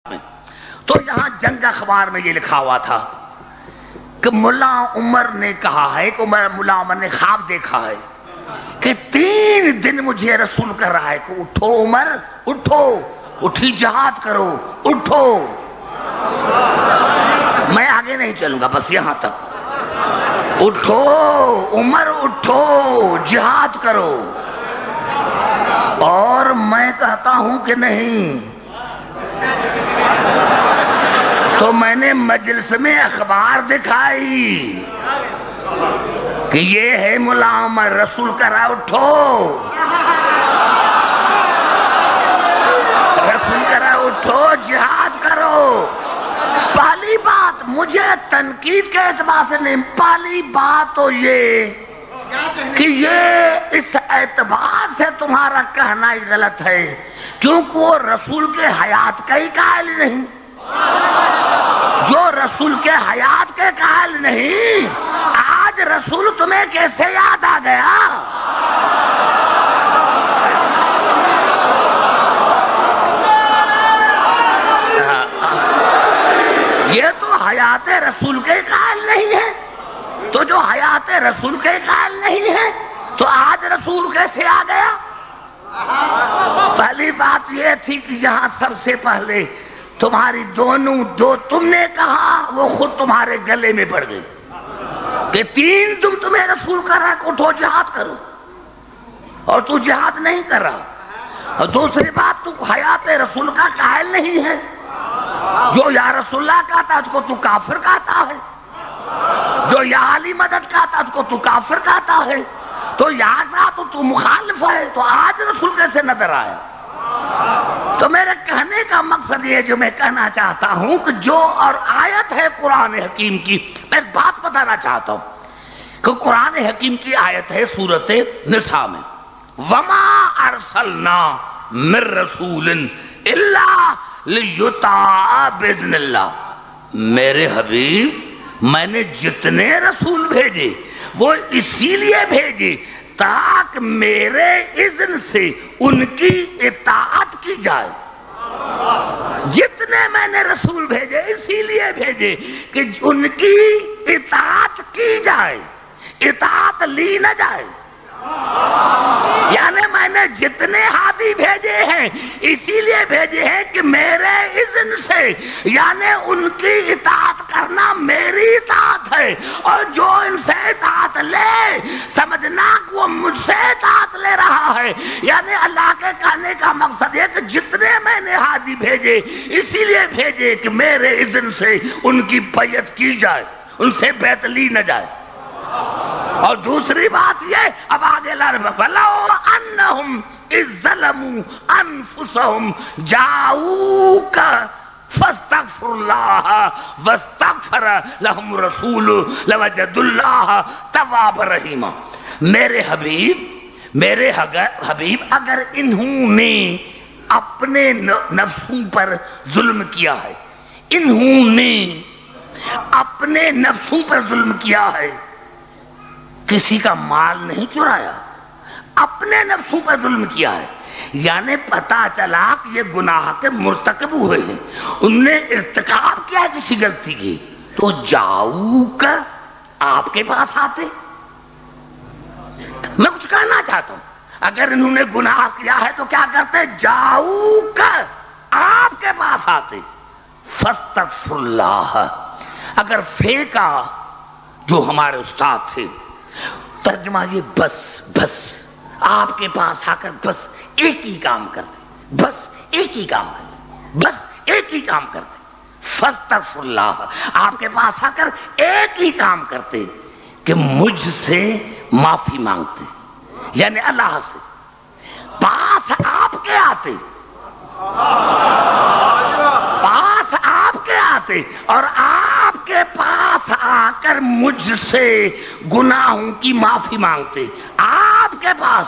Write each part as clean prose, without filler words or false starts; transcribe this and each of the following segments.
تو یہاں جنگ اخبار میں یہ لکھا ہوا تھا کہ ملا عمر نے کہا ہے کہ ملا عمر نے خواب دیکھا ہے کہ 3 دن مجھے رسول کر رہا ہے کہ اٹھو عمر اٹھو، اٹھی جہاد کرو، اٹھو. میں آگے نہیں چلوں گا، بس یہاں تک. اٹھو عمر اٹھو، جہاد کرو. اور میں کہتا ہوں کہ نہیں. تو میں نے مجلس میں اخبار دکھائی کہ یہ ہے ملا عمر، رسول کرا اٹھو، رسول کرا اٹھو، جہاد کرو. پہلی بات مجھے تنقید کے اعتبار سے نہیں، پہلی بات تو یہ کہ یہ اس اعتبار سے تمہارا کہنا ہی غلط ہے کیونکہ وہ رسول کے حیات کا ہی قائل نہیں. جو رسول کے حیات کے قائل نہیں، آج رسول تمہیں کیسے یاد آ گیا؟ یہ تو حیات رسول کے قائل نہیں ہے. تو جو حیات رسول کے قائل نہیں ہے تو آج رسول کیسے آ گیا؟ پہلی بات یہ تھی کہ یہاں سب سے پہلے تمہاری دو تم نے کہا وہ خود تمہارے گلے میں پڑ گئی کہ 3 دن تمہیں رسول کر رہا کہ اٹھو جہاد کرو، اور تو جہاد نہیں کر رہا. اور دوسری بات تو حیات رسول کا قائل نہیں ہے. جو یا رسول اللہ کہتا ہے اس کو تو کافر کہتا ہے، جو یا علی مدد کہتا ہے اس کو تو کافر کہتا ہے. تو یاد رہا تو مخالف ہے. تو آج رسول کیسے نظر آیا؟ تو میرے کہنے کا مقصد یہ جو میں کہنا چاہتا ہوں کہ جو اور آیت ہے قرآن حکیم کی، میں ایک بات بتانا چاہتا ہوں کہ قرآن حکیم کی آیت ہے سورۃ نساء میں، وَمَا أَرْسَلْنَا مِن رَّسُولٍ إِلَّا لِيُطَاعَ بِإِذْنِ اللَّهِ. میرے حبیب میں نے جتنے رسول بھیجے وہ اسی لیے بھیجے تاکہ میرے اذن سے ان کی اطاعت کی جائے. جتنے میں نے رسول بھیجے اسی لیے بھیجے کہ ان کی اطاعت کی جائے، اطاعت لی نہ جائے. یعنی میں نے جتنے ہادی بھیجے ہیں اسی لیے بھیجے ہیں کہ میرے اذن سے، یعنی ان کی اطاعت کرنا میری اطاعت ہے. اور جو ان سے اطاعت لے سمجھنا کہ وہ مجھ سے اطاعت لے رہا ہے. یعنی اللہ کے کہنے کا مقصد ہے کہ جتنے میں نے ہادی بھیجے اسی لیے بھیجے کہ میرے اذن سے ان کی بیعت کی جائے، ان سے بیعت لی نہ جائے. اور دوسری بات یہ اب آگے وَلَوْ أَنَّهُمْ إِذْ ظَلَمُوا أَنفُسَهُمْ جَاءُوكَ فَاسْتَغْفِرُوا اللَّهَ وَاسْتَغْفَرَ لَهُمُ الرَّسُولُ لَوَجَدُوا اللَّهَ تَوَّابًا رَحِيمًا. میرے حبیب اگر انہوں نے اپنے نفسوں پر ظلم کیا ہے، انہوں نے اپنے نفسوں پر ظلم کیا ہے، کسی کا مال نہیں چرایا، اپنے نفسوں پر ظلم کیا ہے، یعنی پتا چلا کہ یہ گناہ کے مرتکب ہوئے ہیں، ان نے ارتکاب کیا کسی غلطی کی، تو جاؤ کا آپ کے پاس آتے. میں کچھ کہنا چاہتا ہوں، اگر انہوں نے گناہ کیا ہے تو کیا کرتے؟ جاؤ کا آپ کے پاس آتے. فاستغفر اللہ. اگر فیکا جو ہمارے استاد تھے ترجمہ یہ بس آپ کے پاس آ کر بس ایک ہی کام کرتے، بس ایک ہی کام کرتے، بس ایک ہی کام کرتے. فاستغفر اللہ. آپ کے پاس آ کر ایک ہی کام کرتے کہ مجھ سے معافی مانگتے، یعنی اللہ سے. پاس آپ کے آتے، پاس آپ کے آتے اور آپ کے پاس آ کر مجھ سے گناہوں کی معافی مانگتے. آپ کے پاس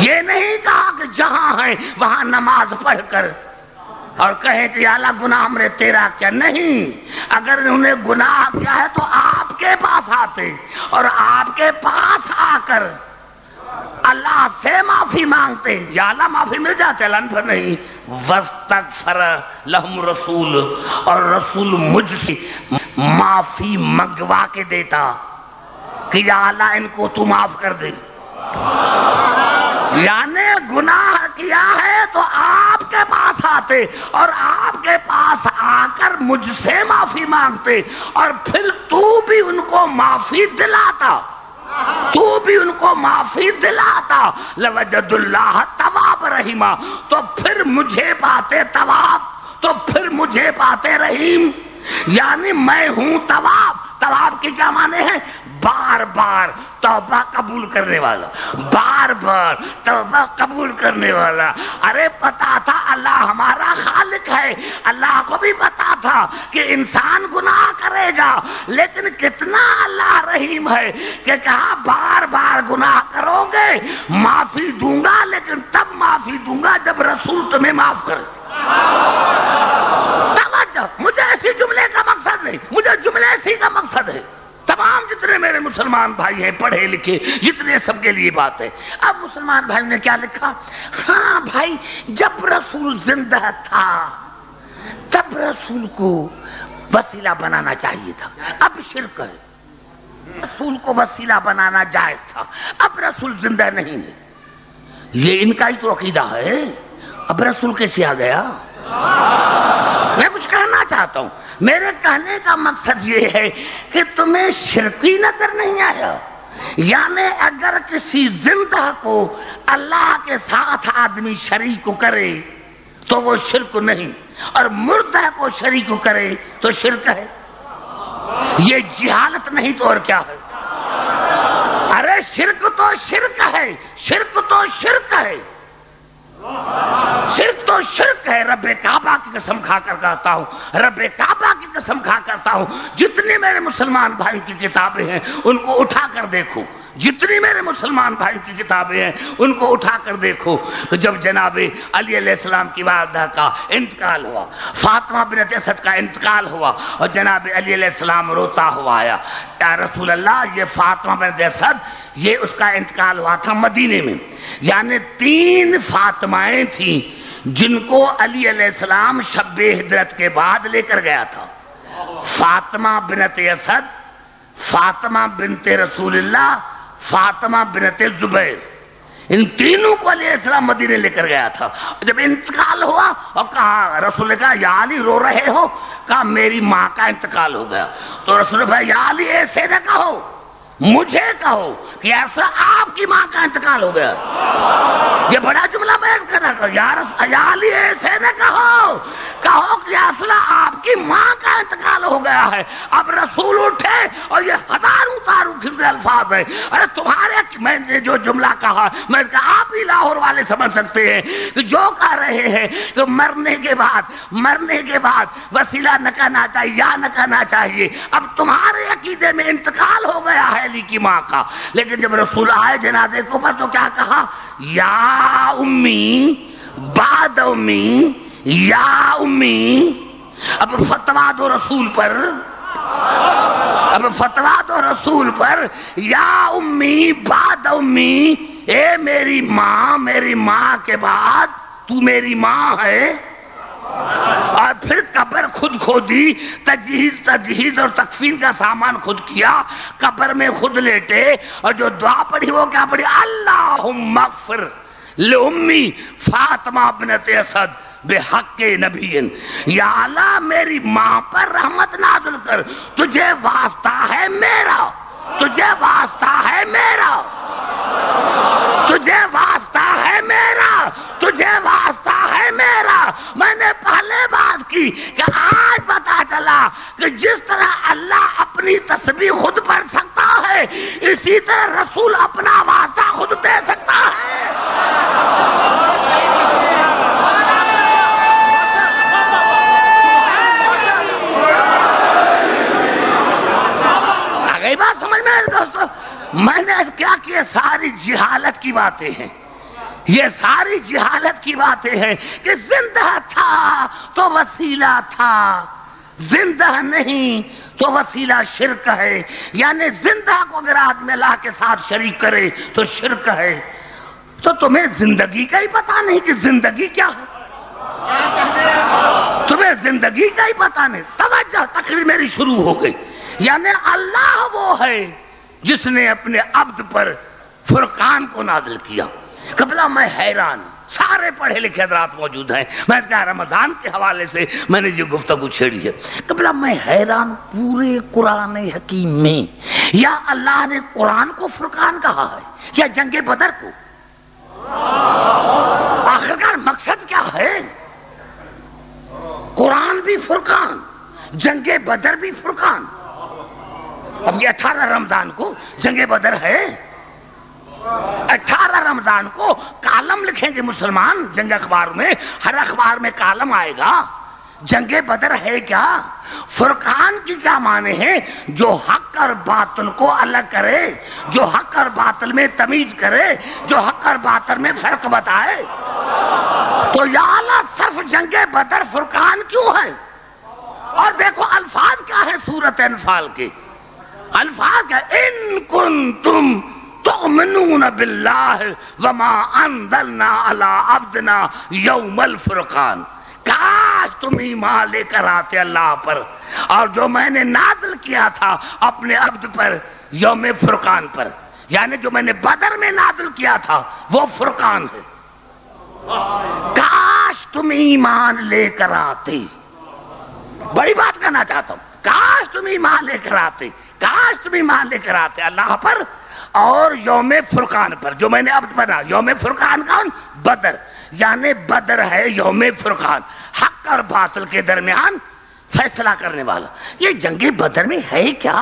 یہ نہیں کہا کہ جہاں ہیں وہاں نماز پڑھ کر اور کہیں کہ یا اللہ گناہ ہمارے تیرا کیا. نہیں، اگر انہوں نے گناہ کیا ہے تو آپ کے پاس آتے اور آپ کے پاس آ کر اللہ سے معافی مانگتے. یا اللہ معافی مل جاتے، اللہ پر نہیں. وَاسْتَغْفَرَ لَهُمْ رسول، اور رسول مجھ سے معافی منگوا کے دیتا کہ یا اللہ ان کو تو معاف کر دے. یعنی گناہ کیا ہے تو آپ کے پاس آتے اور آپ کے پاس آ کر مجھ سے معافی مانگتے، اور پھر تو بھی ان کو معافی دلاتا، تو بھی ان کو معافی دلاتا. لَوَجَدُ اللَّهَ تواب رحیمہ، تو پھر مجھے پاتے تواب، تو پھر مجھے پاتے رحیم. یعنی میں ہوں تواب. تواب کے کیا معنی ہے؟ بار بار توبہ قبول کرنے والا، بار بار توبہ قبول کرنے والا. ارے پتا تھا اللہ ہمارا خالق ہے، اللہ کو بھی پتا تھا کہ انسان گناہ کرے گا، لیکن کتنا اللہ رحیم ہے کہ کہا بار بار گناہ کرو گے معافی دوں گا، لیکن تب معافی دوں گا جب رسول تمہیں معاف کرے. توجہ، مجھے ایسی جملے کا مقصد نہیں، مجھے جملے ایسی کا مقصد ہے. تمام جتنے میرے مسلمان بھائی ہیں پڑھے لکھے جتنے، سب کے لیے بات ہے. اب مسلمان بھائی نے کیا لکھا؟ ہاں بھائی جب رسول زندہ تھا تب رسول کو وسیلہ بنانا چاہیے تھا. اب شرک ہے، رسول کو وسیلہ بنانا جائز تھا، اب رسول زندہ نہیں ہے. یہ ان کا ہی تو عقیدہ ہے. اب رسول کیسے آ گیا؟ میں کچھ کہنا چاہتا ہوں. میرے کہنے کا مقصد یہ ہے کہ تمہیں شرکی نظر نہیں آیا. یعنی اگر کسی زندہ کو اللہ کے ساتھ آدمی شریک کرے تو وہ شرک نہیں، اور مردہ کو شریک کرے تو شرک ہے. یہ جہالت نہیں تو اور کیا ہے؟ ارے شرک تو شرک ہے، شرک تو شرک ہے، شرک تو شرک ہے. رب کعبہ کی قسم کھا کر کہتا ہوں، رب کعبہ کی قسم کھا کرتا ہوں، جتنی میرے مسلمان بھائیوں کی کتابیں ہیں ان کو اٹھا کر دیکھو، جتنی میرے مسلمان بھائیوں کی کتابیں ہیں ان کو اٹھا کر دیکھو کہ جب جناب علی علیہ السلام کی والدہ کا انتقال ہوا، فاطمہ بنت اسد کا انتقال ہوا، اور جناب علی علیہ السلام روتا ہوا آیا، یا رسول اللہ یہ فاطمہ بنت اسد یہ اس کا انتقال ہوا تھا مدینے میں. یعنی 3 فاطمائیں تھیں جن کو علی علیہ السلام شب ہجرت کے بعد لے کر گیا تھا. فاطمہ بنت اسد، فاطمہ بنت رسول اللہ، فاطمہ بنت زبیر، ان تینوں کو علیہ السلام مدینے لے کر گیا تھا. جب انتقال ہوا اور کہا، رسول نے کہا یا علی رو رہے ہو؟ کہا میری ماں کا انتقال ہو گیا. تو رسول نے کہا یا علی ایسے نہ کہو، مجھے کہو کہ ایسا آپ کی ماں کا انتقال ہو گیا. یہ بڑا جملہ میں کر رہا ہوں، یا علی ایسے نہ کہو، کہو کہ اصلا آپ کی ماں کا انتقال ہو گیا ہے. اب رسول اٹھے اور یہ ہزاروں تاروں کھلتے الفاظ ہیں. ارے تمہارے میں نے جو جملہ کہا، میں نے کہا آپ ہی لاہور والے سمجھ سکتے ہیں کہ جو کہہ رہے ہیں کہ مرنے کے بعد وسیلہ نہ کرنا چاہیے یا نہ کرنا چاہیے. اب تمہارے عقیدے میں انتقال ہو گیا ہے علی کی ماں کا، لیکن جب رسول آئے جنازے کو پر تو کیا کہا؟ یا امی بعد امی، یا امی. اب فتوا دو رسول پر، اب فتوا دو رسول پر، یا امی بعد امی. اے میری ماں کے بعد تو میری ماں ہے. اور پھر قبر خود کھودی، تجہیز اور تکفین کا سامان خود کیا، قبر میں خود لیٹے، اور جو دعا پڑھی وہ کیا پڑھی؟ اللہم اغفر لأمی فاطمہ بنت اسد بحق نبی. یا اللہ میری ماں پر رحمت نازل کر، تجھے واسطہ ہے میرا، تجھے واسطہ ہے میرا، تجھے واسطہ ہے میرا، تجھے واسطہ ہے میرا. میں نے پہلے بات کی کہ آج پتا چلا کہ جس طرح اللہ اپنی تسبیح خود پڑھ سکتا ہے، اسی طرح رسول اپنا واسطہ خود دے سکتا ہے. آگئی بات سمجھ میں آئے دوستو؟ میں نے کیا کیا؟ ساری جہالت کی باتیں ہیں، یہ ساری جہالت کی باتیں ہیں کہ زندہ تھا تو وسیلہ تھا، زندہ نہیں تو وسیلہ شرک ہے. یعنی زندہ کو اگر آدمی اللہ کے ساتھ شریک کرے تو شرک ہے. تو تمہیں زندگی کا ہی پتا نہیں کہ زندگی کیا ہے؟ تمہیں زندگی کا ہی پتا نہیں. توجہ, تقریر میری شروع ہو گئی. یعنی اللہ وہ ہے جس نے اپنے عبد پر فرقان کو نازل کیا. قبلہ میں حیران, سارے پڑھے لکھے حضرات موجود ہیں, میں کہا رمضان کے حوالے سے میں نے یہ گفتگو چھیڑی ہے. قبلہ میں حیران, پورے قرآن حکیم میں یا اللہ نے قرآن کو فرقان کہا ہے یا جنگ بدر کو؟ آخرکار مقصد کیا ہے؟ قرآن بھی فرقان, جنگ بدر بھی فرقان. اب یہ 18 رمضان کو جنگ بدر ہے. 18 رمضان کو کالم لکھیں گے مسلمان جنگ اخبار میں, ہر اخبار میں کالم آئے گا. جنگ بدر ہے کیا؟ فرقان کی کیا معنی ہے؟ جو حق اور باطل کو الگ کرے, جو حق اور باطل میں تمیز کرے, جو حق اور باطل میں فرق بتائے. تو یا اللہ صرف جنگ بدر فرقان کیوں ہے؟ اور دیکھو الفاظ کیا ہے سورۃ انفال کے. الفاظ کیا؟ ان کنتم تؤمنون باللہ وما انزلنا علی عبدنا یوم الفرقان. کاش تم ایمان لے کر آتے اللہ پر اور جو میں نے نازل کیا تھا اپنے عبد پر یوم فرقان پر, یعنی جو میں نے بدر میں نازل کیا تھا وہ فرقان ہے. کاش تم ایمان لے کر آتے. بڑی بات کہنا چاہتا ہوں, کاش تم ایمان لے کر آتے, کاش تم ایمان لے کر آتے اللہ پر اور یوم فرقان پر جو میں نے عبد بنا. یوم فرقان کون؟ بدر. یعنی بدر ہے یوم فرقان, حق اور باطل کے درمیان فیصلہ کرنے والا. یہ جنگ بدر میں ہے کیا؟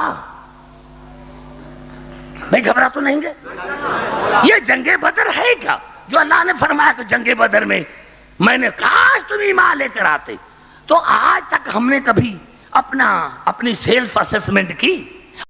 بھائی گھبرا تو نہیں گے؟ یہ جنگ بدر ہے کیا جو اللہ نے فرمایا کہ جنگ بدر میں میں نے کاش تم ایمان لے کر آتے؟ تو آج تک ہم نے کبھی اپنی سیلف اسسمنٹ کی؟